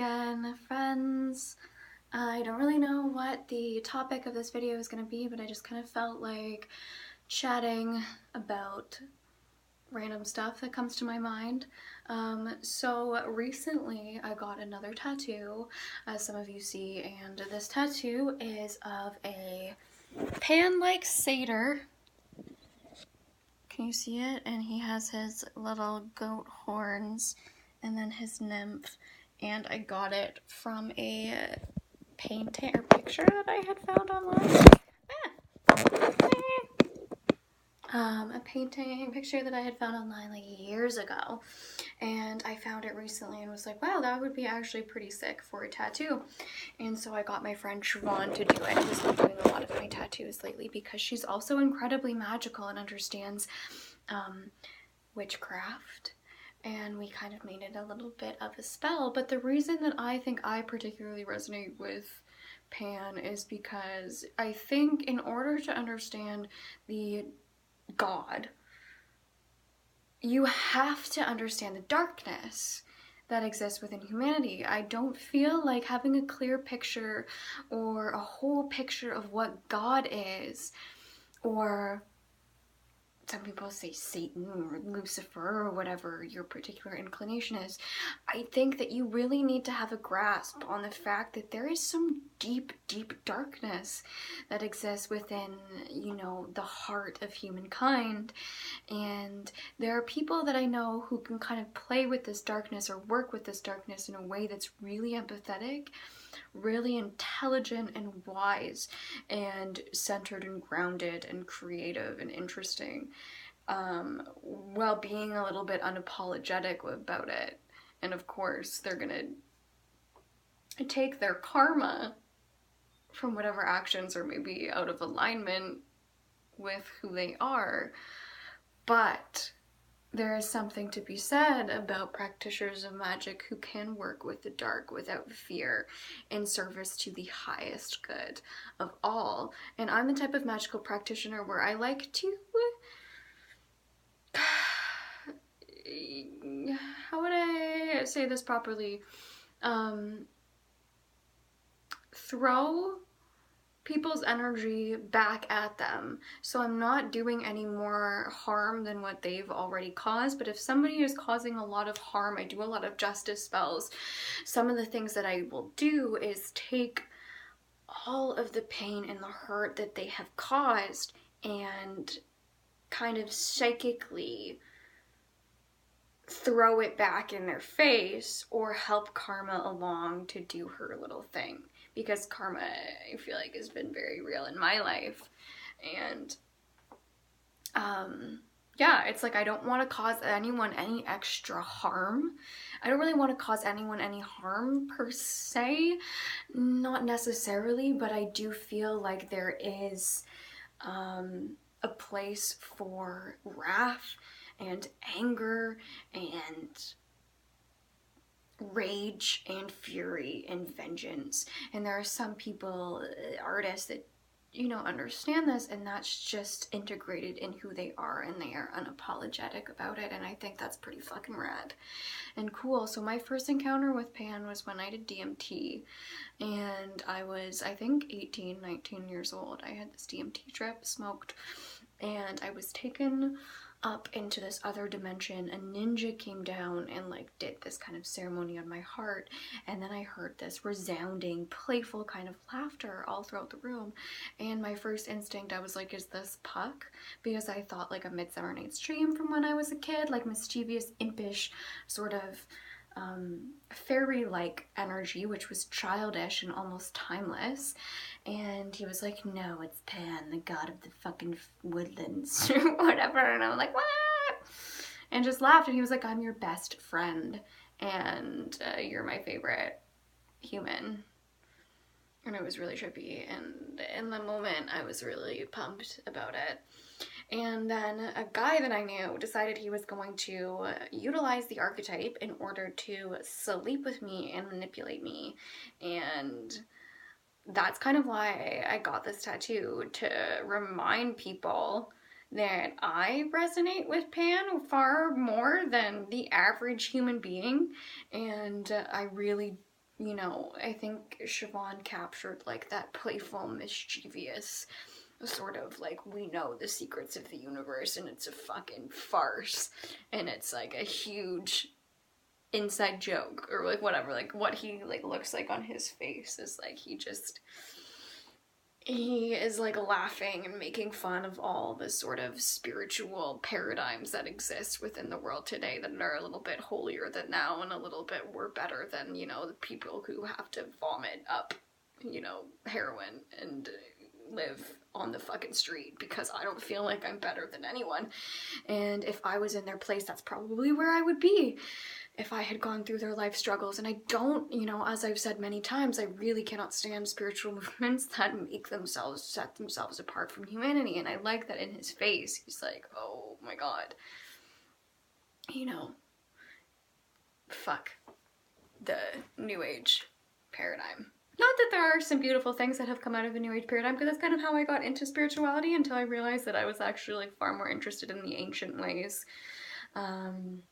again, friends. I don't really know what the topic of this video is going to be, but I just kind of felt like chatting about random stuff that comes to my mind. So recently I got another tattoo, as some of you see, and this tattoo is of a pan-like satyr. Can you see it? And he has his little goat horns and then his nymph, and I got it from a painting or picture that I had found online. A picture that I had found online like years ago, and I found it recently and was like, wow, that would be actually pretty sick for a tattoo. And so I got my friend Siobhan to do it, who's been doing a lot of my tattoos lately because she's also incredibly magical and understands witchcraft, and we kind of made it a little bit of a spell. But the reason that I think I particularly resonate with Pan is because I think in order to understand the god, you have to understand the darkness that exists within humanity. I don't feel like having a clear picture or a whole picture of what God is, or some people say Satan or Lucifer or whatever your particular inclination is. I think that you really need to have a grasp on the fact that there is some deep, deep darkness that exists within, you know, the heart of humankind. And there are people that I know who can kind of play with this darkness or work with this darkness in a way that's really empathetic, really intelligent and wise and centered and grounded and creative and interesting, while being a little bit unapologetic about it. And of course, they're gonna take their karma from whatever actions are maybe out of alignment with who they are. But there is something to be said about practitioners of magic who can work with the dark without fear in service to the highest good of all. And I'm the type of magical practitioner where I like to, how would I say this properly, throw people's energy back at them. So I'm not doing any more harm than what they've already caused, but if somebody is causing a lot of harm, I do a lot of justice spells. Some of the things that I will do is take all of the pain and the hurt that they have caused and kind of psychically throw it back in their face, or help karma along to do her little thing. Because karma, I feel like, has been very real in my life. And yeah, it's like I don't want to cause anyone any extra harm. I don't really want to cause anyone any harm per se, not necessarily, but I do feel like there is a place for wrath and anger and rage and fury and vengeance. And there are some people, artists, that, you know, understand this, and that's just integrated in who they are, and they are unapologetic about it. And I think that's pretty fucking rad and cool. So my first encounter with Pan was when I did DMT, and I was, I think, 18, 19 years old. I had this DMT trip, smoked, and I was taken up into this other dimension. A ninja came down and like did this kind of ceremony on my heart, and then I heard this resounding, playful kind of laughter all throughout the room. And my first instinct, I was like, is this Puck? Because I thought like a Midsummer Night's Dream from when I was a kid, like mischievous, impish, sort of fairy-like energy, which was childish and almost timeless. And he was like, no, it's Pan, the god of the fucking woodlands or whatever. And I'm like, what? And just laughed. And he was like, I'm your best friend, and you're my favorite human. And it was really trippy, and in the moment I was really pumped about it. And then a guy that I knew decided he was going to utilize the archetype in order to sleep with me and manipulate me. And that's kind of why I got this tattoo, to remind people that I resonate with Pan far more than the average human being. And I really you know, I think Siobhan captured like that playful, mischievous sort of like, we know the secrets of the universe and it's a fucking farce and it's like a huge inside joke or like whatever, like what he like looks like on his face is like he is like laughing and making fun of all the sort of spiritual paradigms that exist within the world today that are a little bit holier than thou and a little bit more better than, you know, the people who have to vomit up, you know, heroin and live on the fucking street because I don't feel like I'm better than anyone. And if I was in their place, that's probably where I would be if I had gone through their life struggles. And I don't, you know, as I've said many times, I really cannot stand spiritual movements that set themselves apart from humanity. And I like that in his face, he's like, oh my god, you know, fuck the New Age paradigm. Not that there are some beautiful things that have come out of the New Age paradigm, because that's kind of how I got into spirituality until I realized that I was actually like far more interested in the ancient ways. And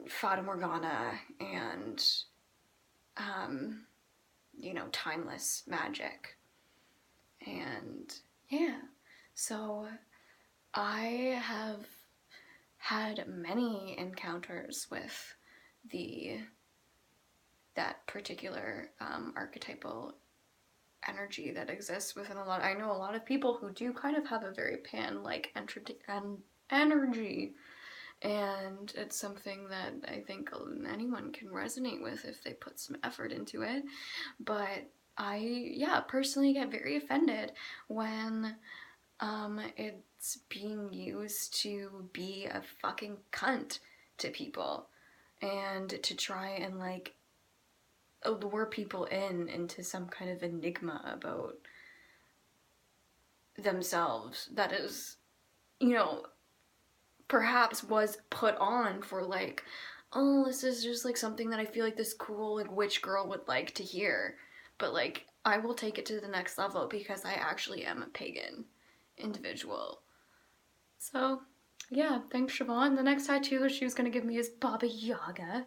Fata Morgana and, you know, timeless magic. And yeah, so I have had many encounters with that particular archetypal energy that exists within a lot. I know a lot of people who do kind of have a very pan-like energy, and it's something that I think anyone can resonate with if they put some effort into it. But I personally get very offended when it's being used to be a fucking cunt to people and to try and like lure people into some kind of enigma about themselves that is, you know, perhaps was put on for like, oh, this is just like something that I feel like this cool like witch girl would like to hear. But like, I will take it to the next level because I actually am a pagan individual. So yeah, thanks Siobhan. The next tattoo she was gonna give me is Baba Yaga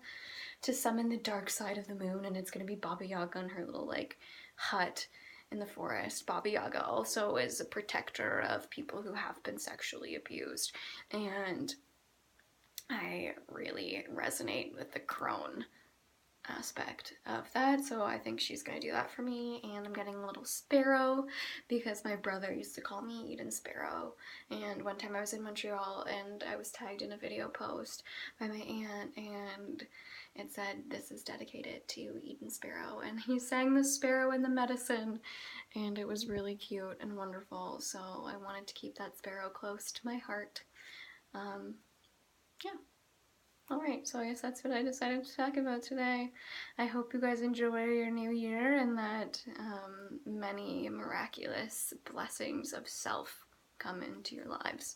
to summon the dark side of the moon, and it's gonna be Baba Yaga in her little like hut in the forest. Baba Yaga also is a protector of people who have been sexually abused, and I really resonate with the crone aspect of that, so I think she's gonna do that for me. And I'm getting a little sparrow because my brother used to call me Eden Sparrow, and one time I was in Montreal and I was tagged in a video post by my aunt and it said, this is dedicated to Eden Sparrow, and he sang the sparrow in the medicine, and it was really cute and wonderful, so I wanted to keep that sparrow close to my heart. Yeah. Alright, so I guess that's what I decided to talk about today. I hope you guys enjoy your new year and that many miraculous blessings of self come into your lives.